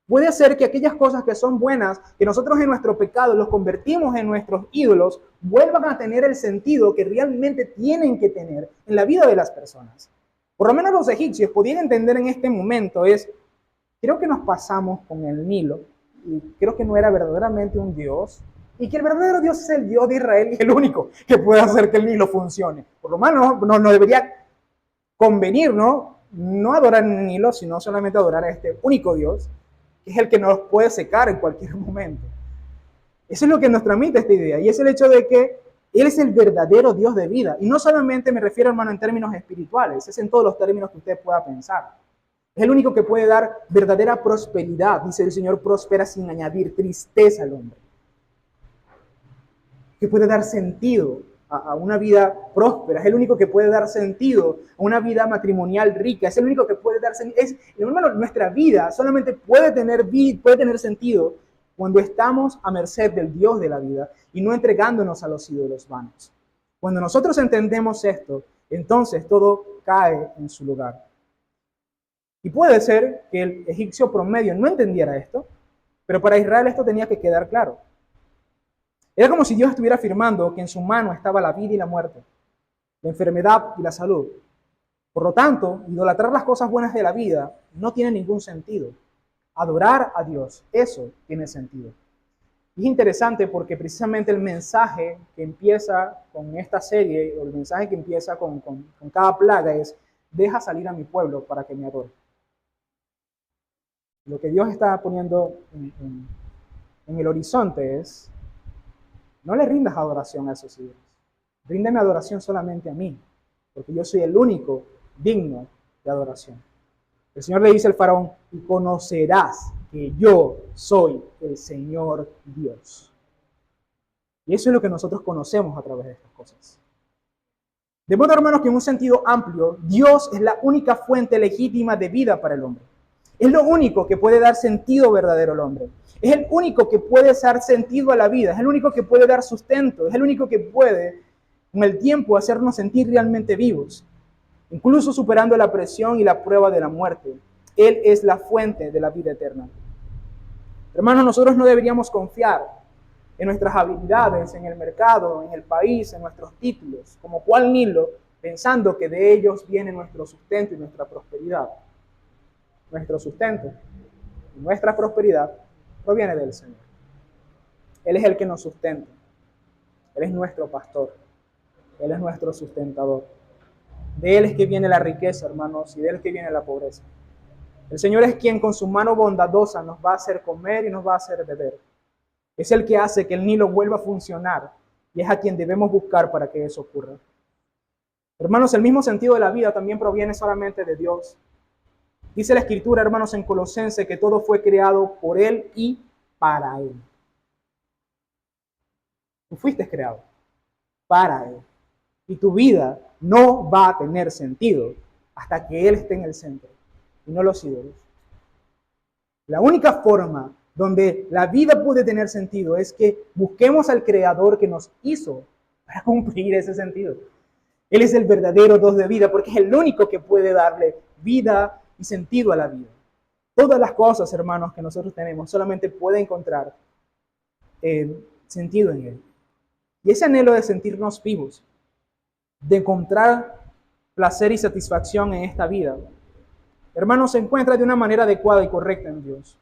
Puede hacer que aquellas cosas que son buenas, que nosotros en nuestro pecado los convertimos en nuestros ídolos, vuelvan a tener el sentido que realmente tienen que tener en la vida de las personas. Por lo menos los egipcios podían entender en este momento creo que nos pasamos con el Nilo y creo que no era verdaderamente un Dios y que el verdadero Dios es el Dios de Israel y el único que puede hacer que el Nilo funcione. Por lo menos no debería convenir, ¿no? No adorar el Nilo, sino solamente adorar a este único Dios, que es el que nos puede secar en cualquier momento. Eso es lo que nos transmite esta idea, y es el hecho de que Él es el verdadero Dios de vida. Y no solamente me refiero, hermano, en términos espirituales, es en todos los términos que usted pueda pensar. Es el único que puede dar verdadera prosperidad. Dice el Señor, prospera sin añadir tristeza al hombre. Que puede dar sentido a una vida próspera. Es el único que puede dar sentido a una vida matrimonial rica. Es el único que puede dar sentido. Hermano, nuestra vida solamente puede tener sentido cuando estamos a merced del Dios de la vida y no entregándonos a los ídolos vanos. Cuando nosotros entendemos esto, entonces todo cae en su lugar. Y puede ser que el egipcio promedio no entendiera esto, pero para Israel esto tenía que quedar claro. Era como si Dios estuviera afirmando que en su mano estaba la vida y la muerte, la enfermedad y la salud. Por lo tanto, idolatrar las cosas buenas de la vida no tiene ningún sentido. Adorar a Dios, eso tiene sentido. Y es interesante porque precisamente el mensaje que empieza con esta serie, o el mensaje que empieza con cada plaga es, deja salir a mi pueblo para que me adore. Lo que Dios está poniendo en el horizonte es, no le rindas adoración a esos ídolos. Ríndeme adoración solamente a mí, porque yo soy el único digno de adoración. El Señor le dice al faraón, y conocerás que yo soy el Señor Dios. Y eso es lo que nosotros conocemos a través de estas cosas. De modo, hermanos, que en un sentido amplio, Dios es la única fuente legítima de vida para el hombre. Es lo único que puede dar sentido verdadero al hombre. Es el único que puede dar sentido a la vida. Es el único que puede dar sustento. Es el único que puede, con el tiempo, hacernos sentir realmente vivos, incluso superando la presión y la prueba de la muerte. Él es la fuente de la vida eterna. Hermanos, nosotros no deberíamos confiar en nuestras habilidades, en el mercado, en el país, en nuestros títulos, como cual Nilo, pensando que de ellos viene nuestro sustento y nuestra prosperidad. Nuestro sustento y nuestra prosperidad proviene del Señor. Él es el que nos sustenta. Él es nuestro pastor. Él es nuestro sustentador. De Él es que viene la riqueza, hermanos, y de Él es que viene la pobreza. El Señor es quien con su mano bondadosa nos va a hacer comer y nos va a hacer beber. Es el que hace que el Nilo vuelva a funcionar y es a quien debemos buscar para que eso ocurra. Hermanos, el mismo sentido de la vida también proviene solamente de Dios. Dice la Escritura, hermanos, en Colosenses, que todo fue creado por Él y para Él. Tú fuiste creado para Él. Y tu vida no va a tener sentido hasta que Él esté en el centro y no los ídolos. La única forma donde la vida puede tener sentido es que busquemos al Creador que nos hizo para cumplir ese sentido. Él es el verdadero Dios de vida porque es el único que puede darle vida y sentido a la vida. Todas las cosas, hermanos, que nosotros tenemos solamente pueden encontrar sentido en Él. Y ese anhelo de sentirnos vivos, de encontrar placer y satisfacción en esta vida, hermanos, se encuentra de una manera adecuada y correcta en Dios.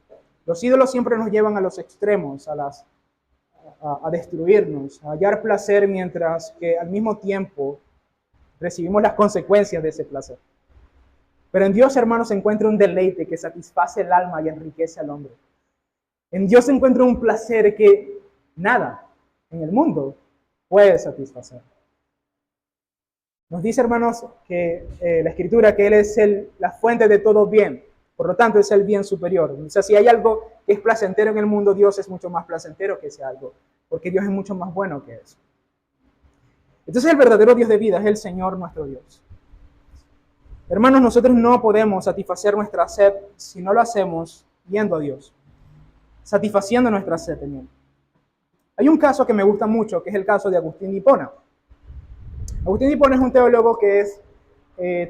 Los ídolos siempre nos llevan a los extremos, a destruirnos, a hallar placer mientras que al mismo tiempo recibimos las consecuencias de ese placer. Pero en Dios, hermanos, se encuentra un deleite que satisface el alma y enriquece al hombre. En Dios se encuentra un placer que nada en el mundo puede satisfacer. Nos dice, hermanos, que la Escritura, que Él es la fuente de todo bien. Por lo tanto, es el bien superior. O sea, si hay algo que es placentero en el mundo, Dios es mucho más placentero que ese algo, porque Dios es mucho más bueno que eso. Entonces, el verdadero Dios de vida es el Señor nuestro Dios. Hermanos, nosotros no podemos satisfacer nuestra sed si no lo hacemos yendo a Dios, satisfaciendo nuestra sed en Él. Hay un caso que me gusta mucho, que es el caso de Agustín de Hipona. Agustín de Hipona es un teólogo que es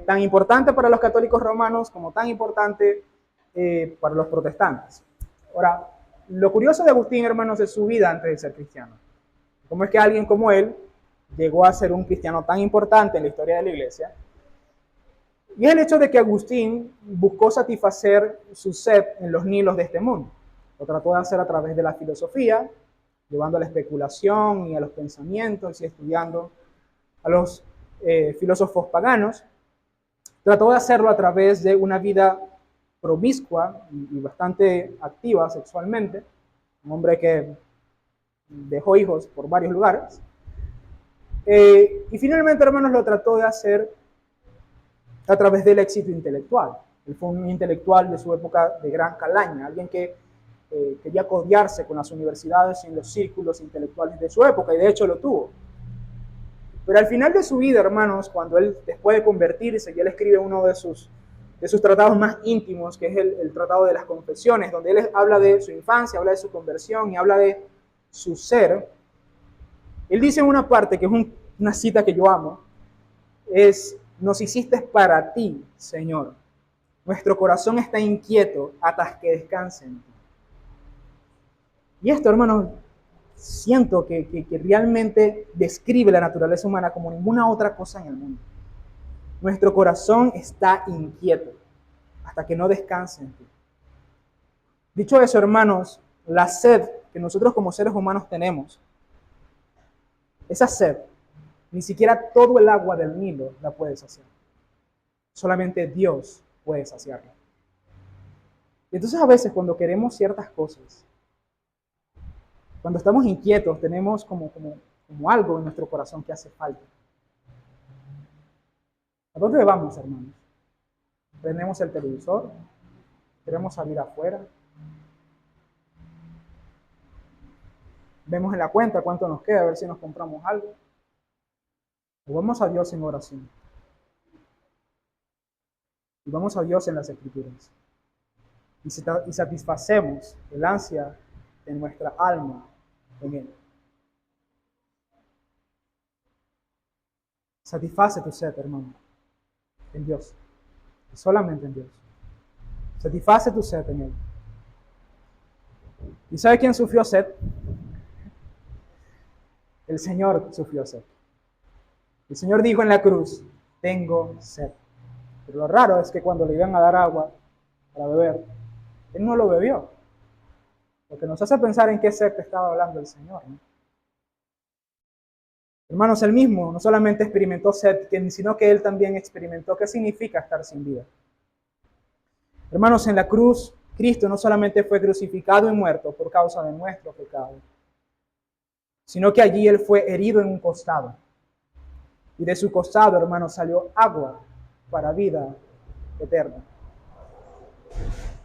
tan importante para los católicos romanos como tan importante para los protestantes. Ahora, lo curioso de Agustín, hermanos, es su vida antes de ser cristiano. ¿Cómo es que alguien como él llegó a ser un cristiano tan importante en la historia de la iglesia? Y es el hecho de que Agustín buscó satisfacer su sed en los nilos de este mundo. Lo trató de hacer a través de la filosofía, llevando a la especulación y a los pensamientos y estudiando a los filósofos paganos. Trató de hacerlo a través de una vida promiscua y bastante activa sexualmente. Un hombre que dejó hijos por varios lugares. Y finalmente, hermanos, lo trató de hacer a través del éxito intelectual. Él fue un intelectual de su época de gran calaña, alguien que quería codearse con las universidades y en los círculos intelectuales de su época, y de hecho lo tuvo. Pero al final de su vida, hermanos, cuando él, después de convertirse, y él escribe uno de sus tratados más íntimos, que es el Tratado de las Confesiones, donde él habla de su infancia, habla de su conversión y habla de su ser, él dice en una parte, que es una cita que yo amo, es: nos hiciste para ti, Señor. Nuestro corazón está inquieto hasta que descanse en ti. Y esto, hermanos, siento que realmente describe la naturaleza humana como ninguna otra cosa en el mundo. Nuestro corazón está inquieto hasta que no descanse en ti. Dicho eso, hermanos, la sed que nosotros como seres humanos tenemos, esa sed, ni siquiera todo el agua del Nilo la puede saciar. Solamente Dios puede saciarla. Y entonces a veces cuando queremos ciertas cosas, cuando estamos inquietos, tenemos como algo en nuestro corazón que hace falta. ¿A dónde vamos, hermanos? Prendemos el televisor, queremos salir afuera, vemos en la cuenta cuánto nos queda, a ver si nos compramos algo. O vamos a Dios en oración. Y vamos a Dios en las Escrituras. Y satisfacemos el ansia de nuestra alma en Él. Satisface tu sed, hermano, en Dios. Y solamente en Dios. Satisface tu sed en Él. ¿Y sabe quién sufrió sed? El Señor sufrió sed. El Señor dijo en la cruz: tengo sed. Pero lo raro es que cuando le iban a dar agua para beber, Él no lo bebió. Lo que nos hace pensar en qué sed estaba hablando el Señor, ¿no? Hermanos, Él mismo no solamente experimentó sed, sino que Él también experimentó qué significa estar sin vida. Hermanos, en la cruz, Cristo no solamente fue crucificado y muerto por causa de nuestro pecado, sino que allí Él fue herido en un costado. Y de su costado, hermanos, salió agua para vida eterna.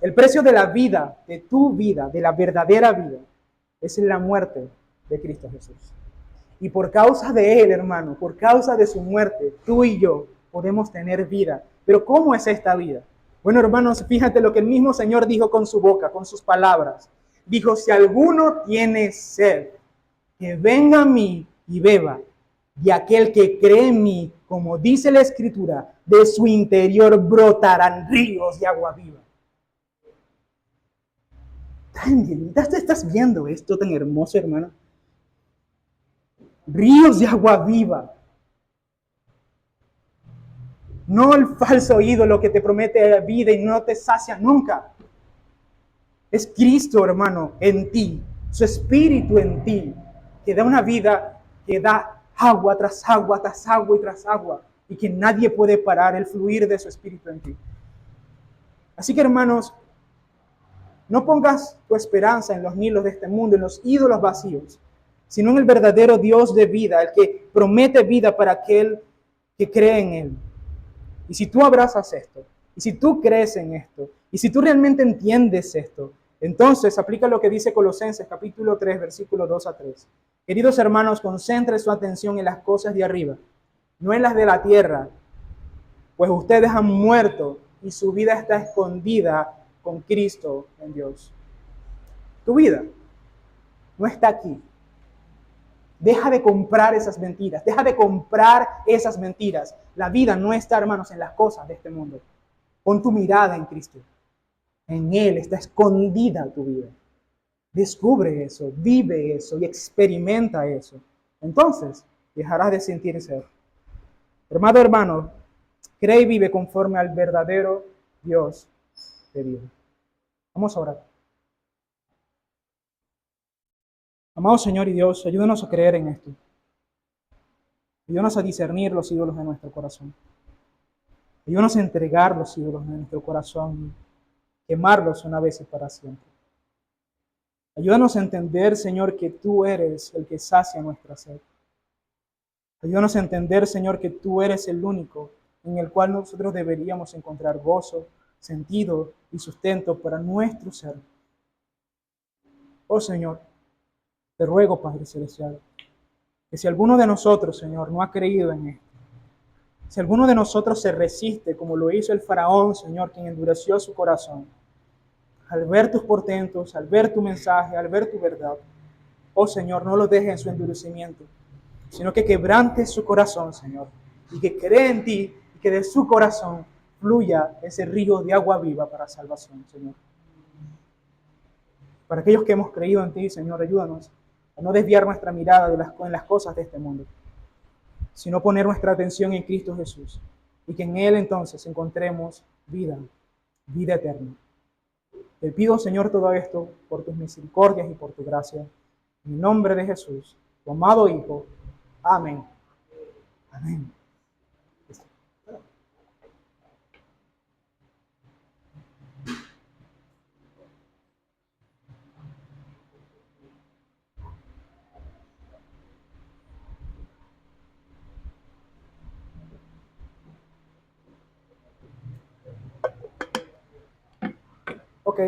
El precio de la vida, de tu vida, de la verdadera vida, es la muerte de Cristo Jesús. Y por causa de Él, hermano, por causa de su muerte, tú y yo podemos tener vida. Pero ¿cómo es esta vida? Bueno, hermanos, fíjate lo que el mismo Señor dijo con su boca, con sus palabras. Dijo: si alguno tiene sed, que venga a mí y beba. Y aquel que cree en mí, como dice la Escritura, de su interior brotarán ríos de agua viva. ¿Estás viendo esto tan hermoso, hermano? Ríos de agua viva. No el falso ídolo que te promete vida y no te sacia nunca. Es Cristo, hermano, en ti, su Espíritu en ti, que da una vida, que da agua tras agua, tras agua y tras agua, y que nadie puede parar el fluir de su Espíritu en ti. Así que, hermanos, no pongas tu esperanza en los nilos de este mundo, en los ídolos vacíos, sino en el verdadero Dios de vida, el que promete vida para aquel que cree en Él. Y si tú abrazas esto, y si tú crees en esto, y si tú realmente entiendes esto, entonces aplica lo que dice Colosenses capítulo 3, versículo 2 a 3. Queridos hermanos, concentren su atención en las cosas de arriba, no en las de la tierra, pues ustedes han muerto y su vida está escondida con Cristo en Dios. Tu vida no está aquí. Deja de comprar esas mentiras. Deja de comprar esas mentiras. La vida no está, hermanos, en las cosas de este mundo. Pon tu mirada en Cristo. En Él está escondida tu vida. Descubre eso, vive eso y experimenta eso. Entonces, dejarás de sentir ser. Hermano, cree y vive conforme al verdadero Dios de vida. Vamos a orar. Amado Señor y Dios, ayúdanos a creer en esto. Ayúdanos a discernir los ídolos de nuestro corazón. Ayúdanos a entregar los ídolos de nuestro corazón y quemarlos una vez y para siempre. Ayúdanos a entender, Señor, que tú eres el que sacia nuestra sed. Ayúdanos a entender, Señor, que tú eres el único en el cual nosotros deberíamos encontrar gozo, sentido y sustento para nuestro ser. Oh Señor, te ruego, Padre Celestial, que si alguno de nosotros, Señor, no ha creído en esto, si alguno de nosotros se resiste, como lo hizo el faraón, Señor, quien endureció su corazón, al ver tus portentos, al ver tu mensaje, al ver tu verdad, oh Señor, no lo dejes en su endurecimiento, sino que quebrante su corazón, Señor, y que cree en ti y que de su corazón fluya ese río de agua viva para salvación, Señor. Para aquellos que hemos creído en ti, Señor, ayúdanos a no desviar nuestra mirada en las cosas de este mundo, sino poner nuestra atención en Cristo Jesús y que en Él entonces encontremos vida, vida eterna. Te pido, Señor, todo esto por tus misericordias y por tu gracia. En el nombre de Jesús, tu amado Hijo. Amén. Amén. Ok.